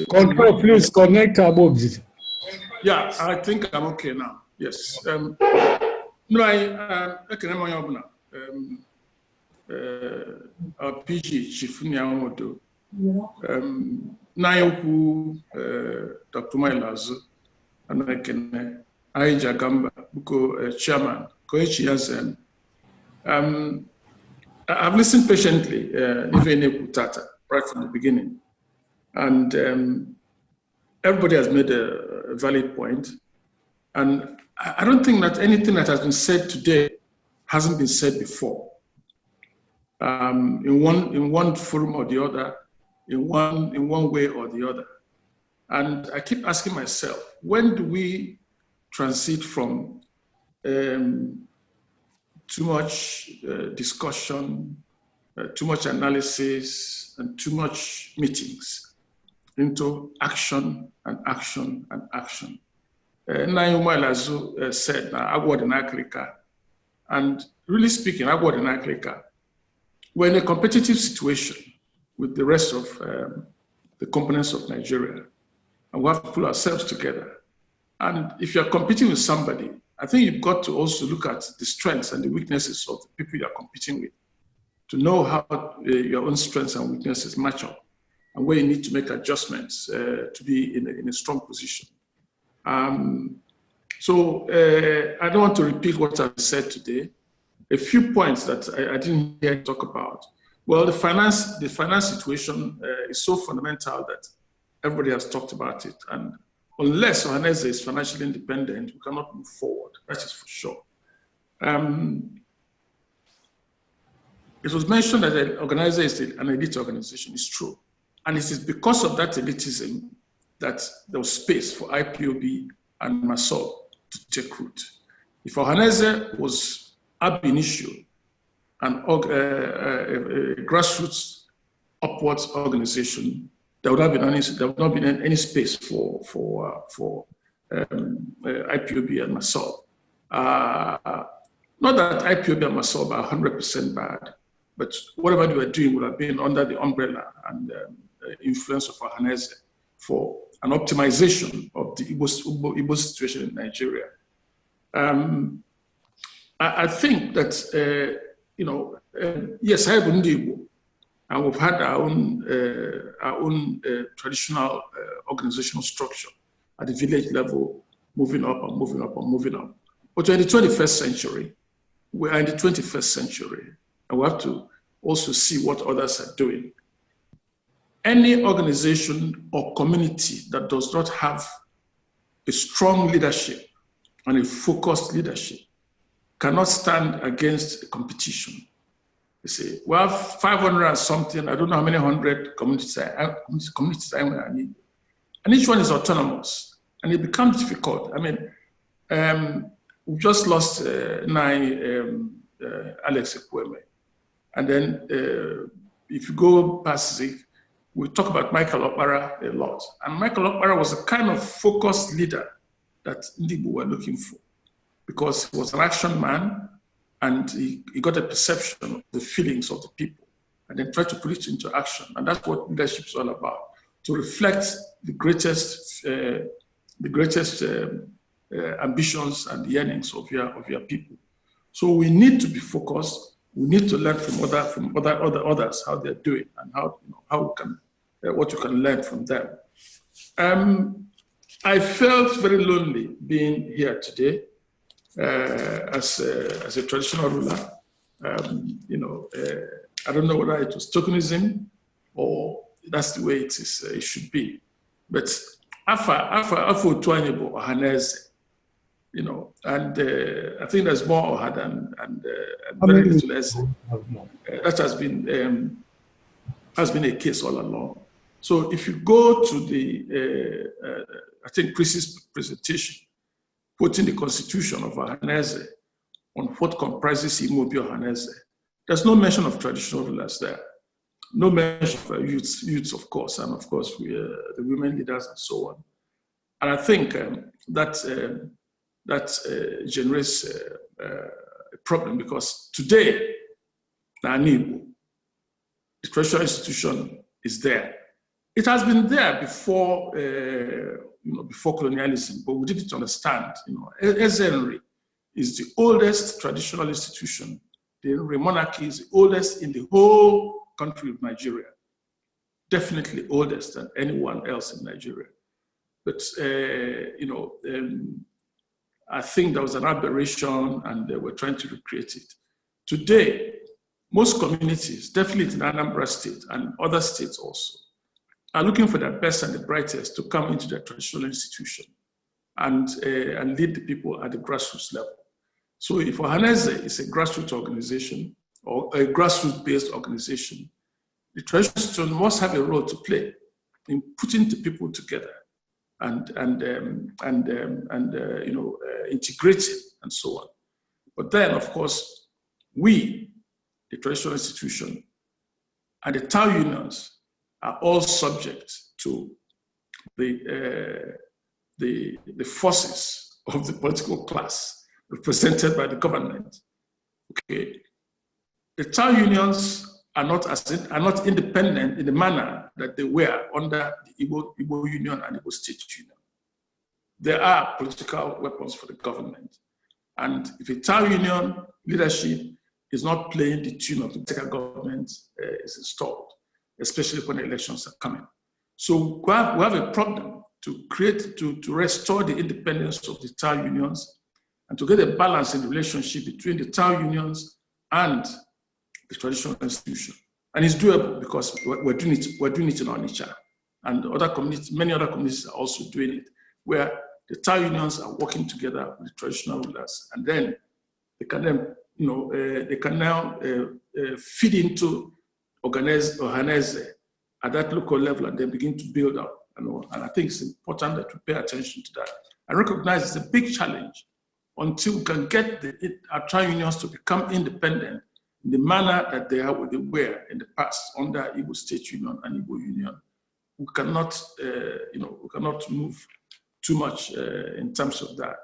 Control, please connect above. Yeah, I think I'm okay now. Yes. No, I can remember our PG, Chief Iwuanyanwu, Nayoku, Dr. Mailazo, and I can Aija Gamba, Buko Chairman, Koichi Yazen. I've listened patiently, even Kutata, right from the beginning. And everybody has made a valid point. And I don't think that anything that has been said today hasn't been said before. In one forum or the other, in one way or the other. And I keep asking myself, when do we transit from too much discussion, too much analysis, and too much meetings into action and action and action? Iwuanyanwu said, "Agwọ dị n'akịrịka." And really speaking, agwọ dị n'akịrịka. We're in a competitive situation with the rest of the components of Nigeria, and we have to pull ourselves together. And if you're competing with somebody, I think you've got to also look at the strengths and the weaknesses of the people you're competing with, to know how your own strengths and weaknesses match up, and where you need to make adjustments to be in a strong position. So I don't want to repeat what I've said today. A few points that I didn't hear talk about. Well, the finance situation is so fundamental that everybody has talked about it. And unless Ohanaeze is financially independent, we cannot move forward. That is for sure. It was mentioned that the organizer is an elite organization. It's true. And it is because of that elitism that there was space for IPOB and MASOB to take root. If Ohanaeze was ab initio and a grassroots upwards organization, there would not been any space for IPOB and MASOB. Not that IPOB and MASOB are 100% bad, but whatever they were doing would have been under the umbrella and influence of Ohanaeze for an optimization of the Igbo situation in Nigeria. I think that, yes, Ala-Igbo Ndigbo, and we've had our own traditional organizational structure at the village level, moving up and moving up and moving up. But we're in the 21st century. We are in the 21st century, and we have to also see what others are doing. Any organization or community that does not have a strong leadership and a focused leadership cannot stand against a competition. You see, we have 500 and something, I don't know how many hundred communities I need. And each one is autonomous, and it becomes difficult. I mean, we just lost Alex Ekweme. And then if you go past Zik, we talk about Michael Okpara a lot. And Michael Okpara was a kind of focused leader that Ndigbo were looking for, because he was an action man, and he got a perception of the feelings of the people and then tried to put it into action. And that's what leadership is all about, to reflect the greatest ambitions and yearnings of your people. So we need to be focused. We need to learn from others how they're doing, and how we can what you can learn from them. I felt very lonely being here today as a traditional ruler. I don't know whether it was tokenism or that's the way it is. It should be. But after Iwuanyanwu Ohanaeze, and I think there's more Oha and very little less. That has been a case all along. So if you go to the, I think Chris's presentation, putting the constitution of Ohanaeze on what comprises Obi Of Onitsha, there's no mention of traditional rulers there. No mention of youths, of course, and of course the women leaders and so on. And I think that generates a problem, because today, the traditional institution is there. It has been there before, before colonialism, but we didn't understand. Ezenry is the oldest traditional institution. The Ezenry monarchy is the oldest in the whole country of Nigeria. Definitely oldest than anyone else in Nigeria. But I think there was an aberration, and they were trying to recreate it. Today, most communities, definitely in Anambra State and other states also, are looking for the best and the brightest to come into their traditional institution and lead the people at the grassroots level. So if Ohanaeze is a grassroots organization or a grassroots-based organization, the traditional institution must have a role to play in putting the people together and integrating and so on. But then, of course, we, the traditional institution, and the town unions are all subject to the forces of the political class represented by the government. Okay, the town unions are not independent in the manner that they were under the Igbo Union and Igbo State Union. There are political weapons for the government, and if a town union leadership is not playing the tune of the political government is installed, especially when elections are coming. So we have a problem to restore the independence of the town unions and to get a balance in the relationship between the town unions and the traditional institution. And it's doable because we're doing it in Onitsha, and other communities, many other communities are also doing it, where the town unions are working together with the traditional rulers, and then they can now feed into Ohanaeze at that local level, and then begin to build up. And I think it's important that we pay attention to that. I recognize it's a big challenge until we can get our town unions to become independent in the manner that they were in the past under Igbo State Union and Igbo Union. We cannot move too much in terms of that.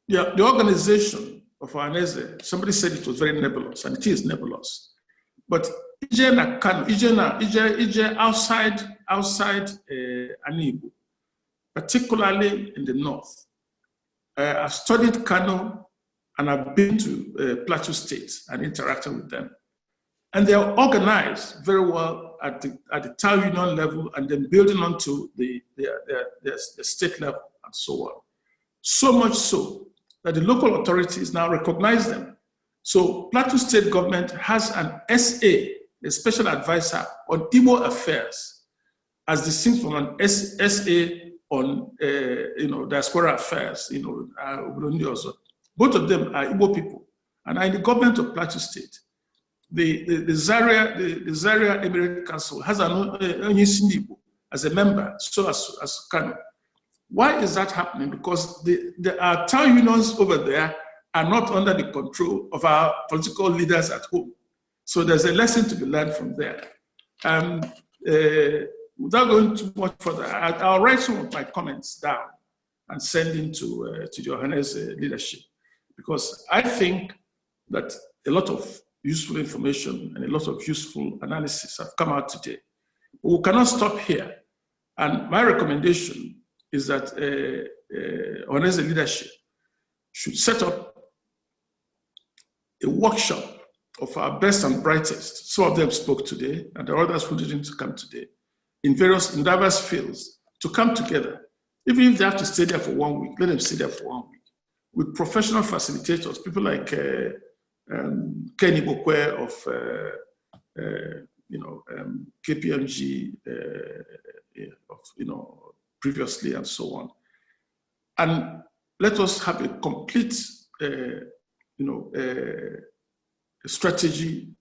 The organization of Ohanaeze, somebody said it was very nebulous, and it is nebulous. But Ije outside Ala-Igbo, particularly in the north. I've studied Kano, and I've been to Plateau State and interacted with them. And they are organized very well at the town union level, and then building onto the state level and so on. So much so that the local authorities now recognize them. So Plateau State government has an SA, a special advisor on Igbo affairs, as distinct from an SA on diaspora affairs. Both of them are Igbo people and are in the government of Plateau State. The Zaria Emirate Council has an Ohanaeze Ndigbo as a member, so as Kano. Why is that happening? Because our town unions over there are not under the control of our political leaders at home. So there's a lesson to be learned from there. Without going too much further, I'll write some of my comments down and send them to the Ohanaeze leadership, because I think that a lot of useful information and a lot of useful analysis have come out today. But we cannot stop here. And my recommendation is that Ohanaeze leadership should set up a workshop of our best and brightest. Some of them spoke today, and there are others who didn't come today, in diverse fields, to come together. Even if they have to stay there for 1 week, let them stay there for 1 week, with professional facilitators, people like Kenny Bokwe of KPMG, previously, and so on. And let us have a complete, strategy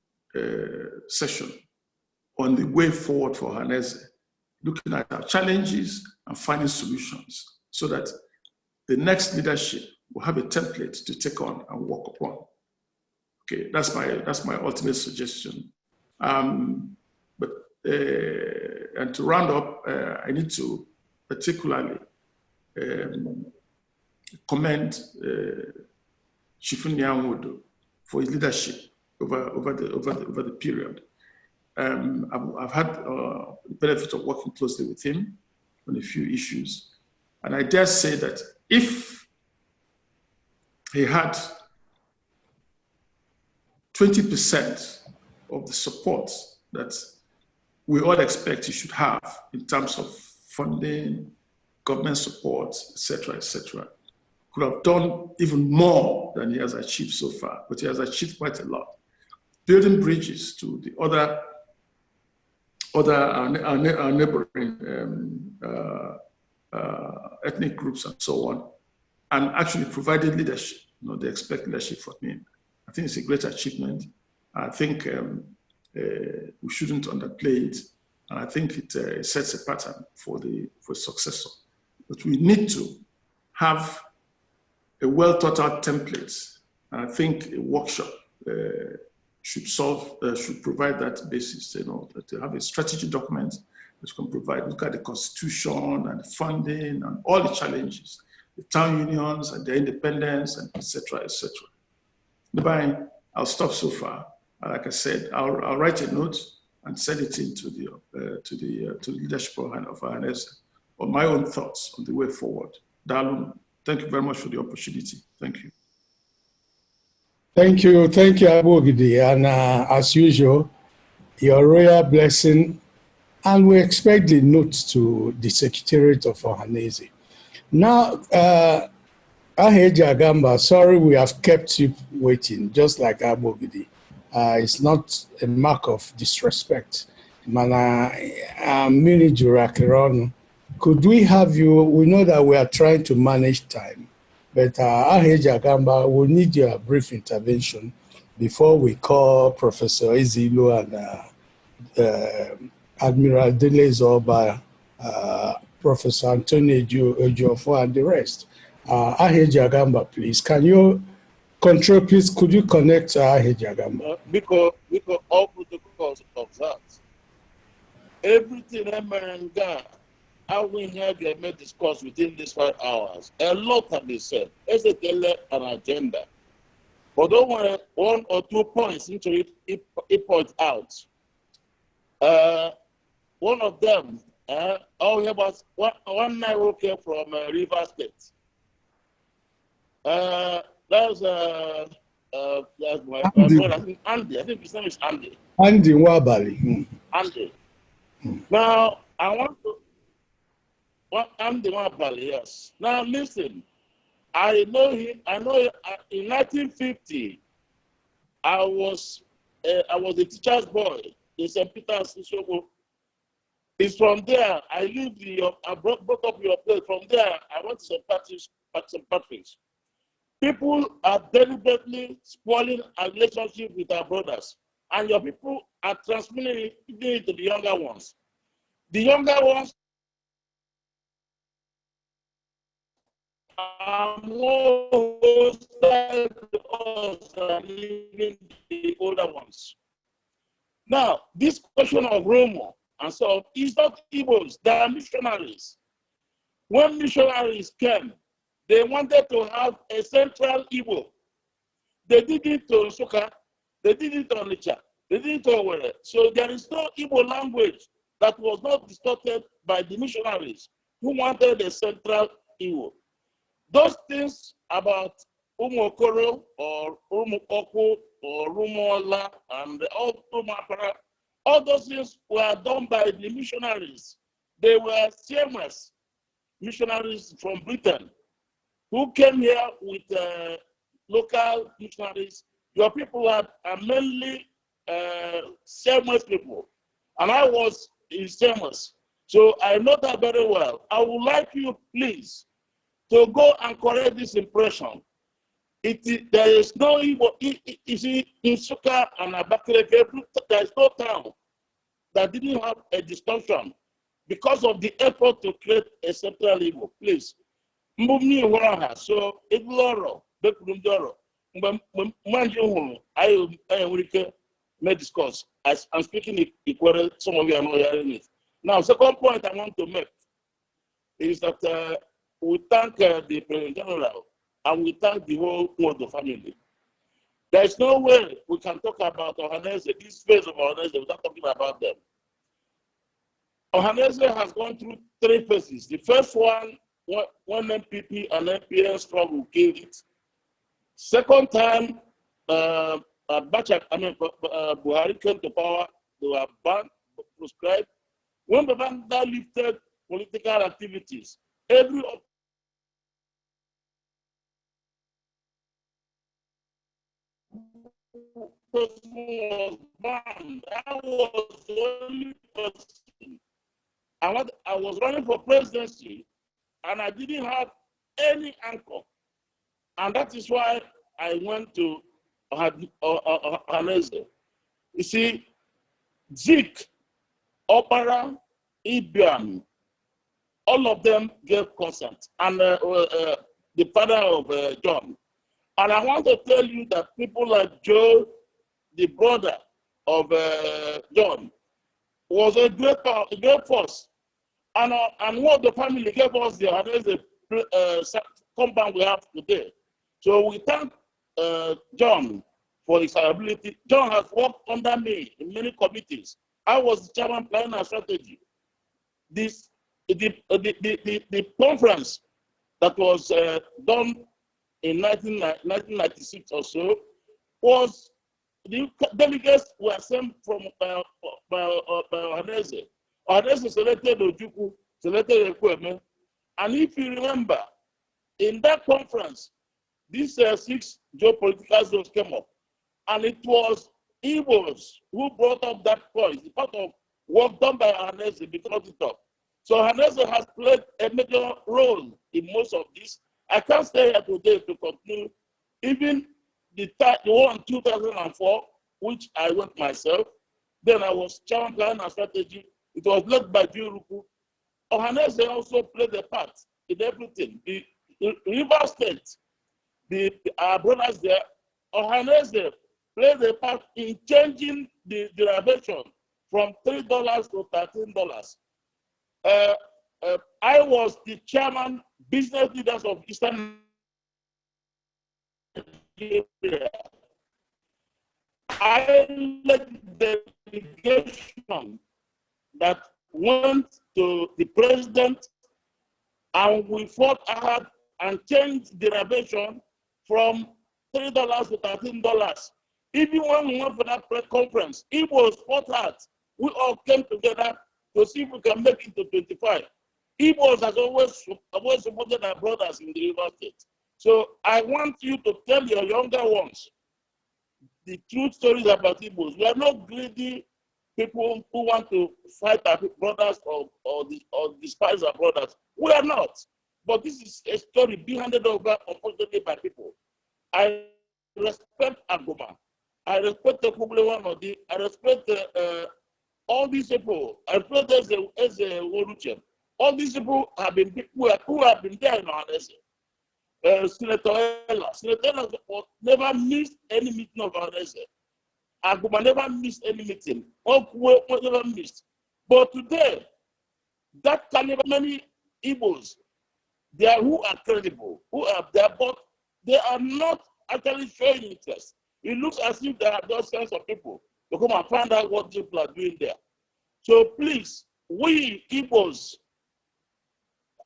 session on the way forward for Ohanaeze, looking at our challenges and finding solutions so that the next leadership will have a template to take on and work upon. Okay, that's my ultimate suggestion. And to round up, I need to particularly commend Chief Iwuanyanwu for his leadership over the period. I've had the benefit of working closely with him on a few issues. And I dare say that if he had 20% of the support that we all expect he should have in terms of funding, government support, etc., could have done even more than he has achieved so far, but he has achieved quite a lot. Building bridges to the other our neighboring ethnic groups and so on, and actually provided leadership. They expect leadership from him. I think it's a great achievement. I think we shouldn't underplay it, and I think it sets a pattern for successor. But we need to have a well thought out template. And I think a workshop should provide that basis. To have a strategy document which can look at the constitution and the funding and all the challenges, the town unions and their independence, and etc. I'll stop so far. Like I said, I'll write a note and send it in to the leadership of Ohanaeze on my own thoughts on the way forward. Darlun, thank you very much for the opportunity. Thank you. Thank you, Abogidi. And as usual, your royal blessing, and we expect the note to the Secretariat of Ohanaeze. Now, Aheji Agamba, sorry we have kept you waiting, just like Abogidi. It's not a mark of disrespect. Mana Mini Jurakiron, could we have you? We know that we are trying to manage time, but Aheji Agamba, we need your brief intervention before we call Professor Ezilo and Admiral Delezoba, Professor Antonio Ejiofor, and the rest. Aheji Agamba, please. Can you control, please? Could you connect Aheji Agamba? Because all protocols of that. Everything Emmanuel, how we have been discussed within these 5 hours. A lot have been said. It's an agenda. But don't worry, 1 or 2 points into it points out. One of them, all about one Nairo came from River State. That's my friend, I think Andy. I think his name is Andy. Andy Wabali. Andy. Now, I want to. Andy Wabali, yes. Now, listen. I know him. I know in 1950, I was a teacher's boy in St. Peter's. It's from there. I lived I brought up your place. From there, I went to St. Patrick's. People are deliberately spoiling our relationship with our brothers, and your people are transmitting it to the younger ones. The younger ones are more hostile to us than even the older ones. Now, this question of rumor and so is not Igbos, they are missionaries. When missionaries came, they wanted to have a central Igbo. They did it to Nsukka, they did it to Onitsha, they did it to Owerri. So there is no Igbo language that was not distorted by the missionaries who wanted a central Igbo. Those things about Umokoro or Umuoku or Rumola and all Umapara, all those things were done by the missionaries. They were CMS missionaries from Britain who came here with local missionaries. Your people are mainly CMS people, and I was in CMS. So I know that very well. I would like you, please, to go and correct this impression. There is no Igbo, you see, in Nsukka and Abakaliki, there is no town that didn't have a distinction because of the effort to create a central Igbo. Please. So, Igloro, Bekurumdoro, Manju, I may discuss. I'm speaking equally, some of you are not hearing it. Now, second point I want to make is that we thank the President General and we thank the whole Modo family. There is no way we can talk about Ohanaeze, this phase of Ohanaeze, without talking about them. Ohanaeze has gone through 3 phases. The first one, when MPP and MPN struggle killed it. Second time, Buhari came to power, they were banned, proscribed. When Babangida lifted political activities, every person was banned. I was the only person. I was running for presidency, and I didn't have any anchor. And that is why I went to Ohanaeze. You see, Zik, Opera, Ibiam, all of them gave consent. And the father of John. And I want to tell you that people like Joe, the brother of John, was a great force. And what the family gave us the Ohanaeze compound we have today. So we thank John for his ability. John has worked under me in many committees. I was the chairman planning and strategy. The conference that was done in 1996 or so was, the delegates were sent from Ohanaeze. Ohanaeze selected Ojukwu, selected Ekweme. And if you remember, in that conference, these 6 geopolitical zones came up. And it was Igbos who brought up that point. It's part of work done by Ohanaeze because it up. So Ohanaeze has played a major role in most of this. I can't stay here today to continue. Even the one in 2004, which I went myself, then I was chairman planning and strategy. It was led by Juruku. Ohanaeze also played a part in everything. The River State, our brothers there, Ohanaeze played a part in changing the derivation from $3 to $13. I was the chairman, business leaders of Eastern Nigeria. I led the delegation that went to the president, and we fought hard and changed derivation from $3 to $13. Even when we went for that press conference, it was fought hard. We all came together to see if we can make it to 25. Igbos has always supported our brothers in the River State. So I want you to tell your younger ones the true stories about Igbos. We are not greedy people who want to fight our brothers or despise our brothers. We are not. But this is a story being handed over, unfortunately, by people. I respect Agoma. I respect the Kublewanodi. I respect all these people. I respect as a Woruchen. All these people have been who have been there in Ohanaeze. Senator Ella. Senator Ella never missed any meeting of Ohanaeze. Agoma never missed any meeting. Okwe never missed. But today, that caliber, many Igbos, they are who are credible, who are there, but they are not actually showing interest. It looks as if there are those kinds of people to come and find out what people are doing there. So please, we Igbos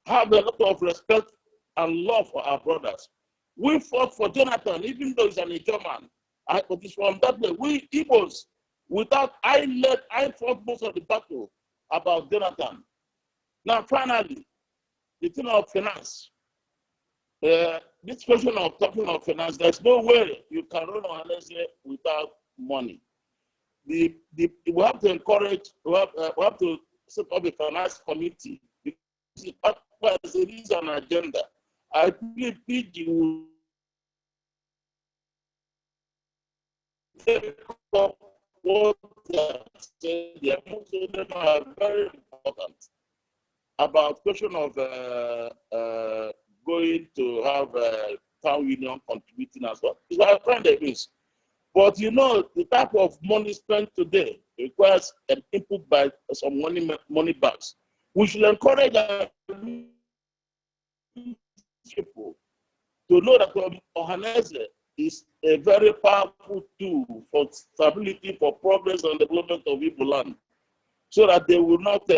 have a lot of respect and love for our brothers. We fought for Jonathan, even though he's an German. But it's from that way. We Igbos, I fought most of the battle about Jonathan. Now, finally, the thing of finance. This question of talking of finance, there's no way you can run Ohanaeze without money. We have to encourage, we have to set up a finance committee because it is an agenda. I believe PG will take up what they are very important about question of going to have town union contributing as well. It's our friend against. But you know, the type of money spent today requires an input by some money bags. We should encourage our people to know that Ohanaeze is a very powerful tool for stability, for progress and development of Igbo land, so that they will not do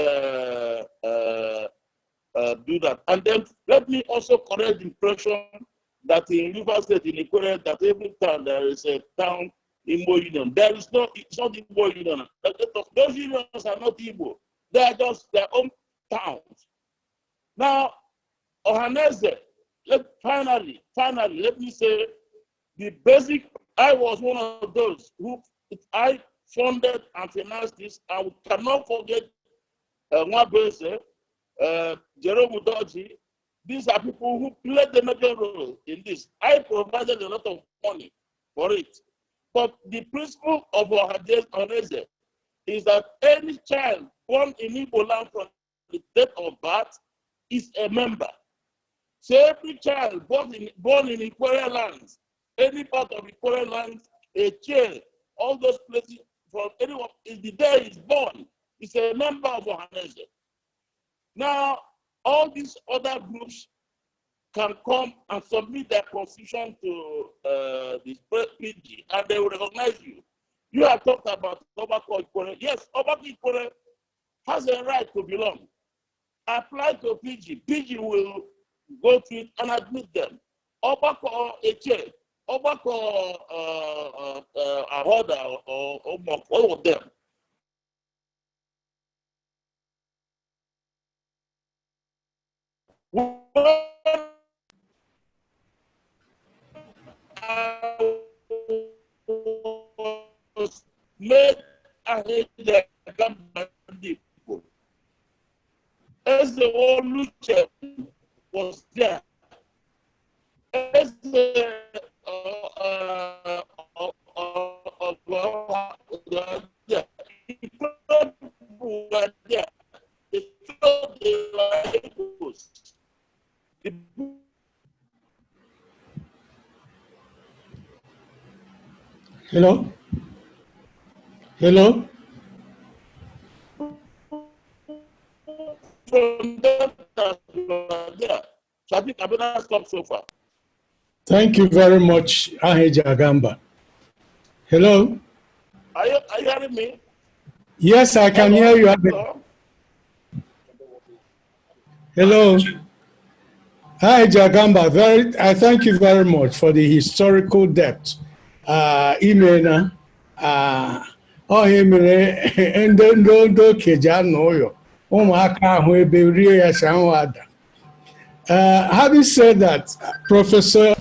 that. And then let me also correct the impression that in River State, in Igwe, that every town there is a town Igbo union. There is no, it's not Igbo union. Those unions are not Igbo. They are just their own towns. Now, Ohanaeze, finally, let me say, the basic, I was one of those who I funded and financed this, and we cannot forget Nwabese, Jerome Udoji. These are people who played the major role in this. I provided a lot of money for it. But the principle of Ohanaeze is that any child born in Igbo land from the date of birth is a member. So every child born in Igbo lands, any part of Igbo lands, a child, all those places from anyone, is the day he's born, is a member of Ohanaeze. Now, all these other groups can come and submit their constitution to the PG, and they will recognize you. You have talked about Obako Ikore. Yes, Obako Ikore has a right to belong. Apply to PG. PG will go to it and admit them. Obako Eche, Obako Ahoda, or all of them. Made Ahmed Ndigbo. As the whole Lucha was there, as the Hello? Hello? From them, so I think I'm going to stop so far. Thank you very much, Aheja Agamba. Hello? Are you hearing me? Yes, I can hear you. Hello? Aheja Agamba, I thank you very much for the historical depth. Imena, Ohemere, Ndo Keja Noyo, Omaka Huebe ya Shanwada. Having said that, Professor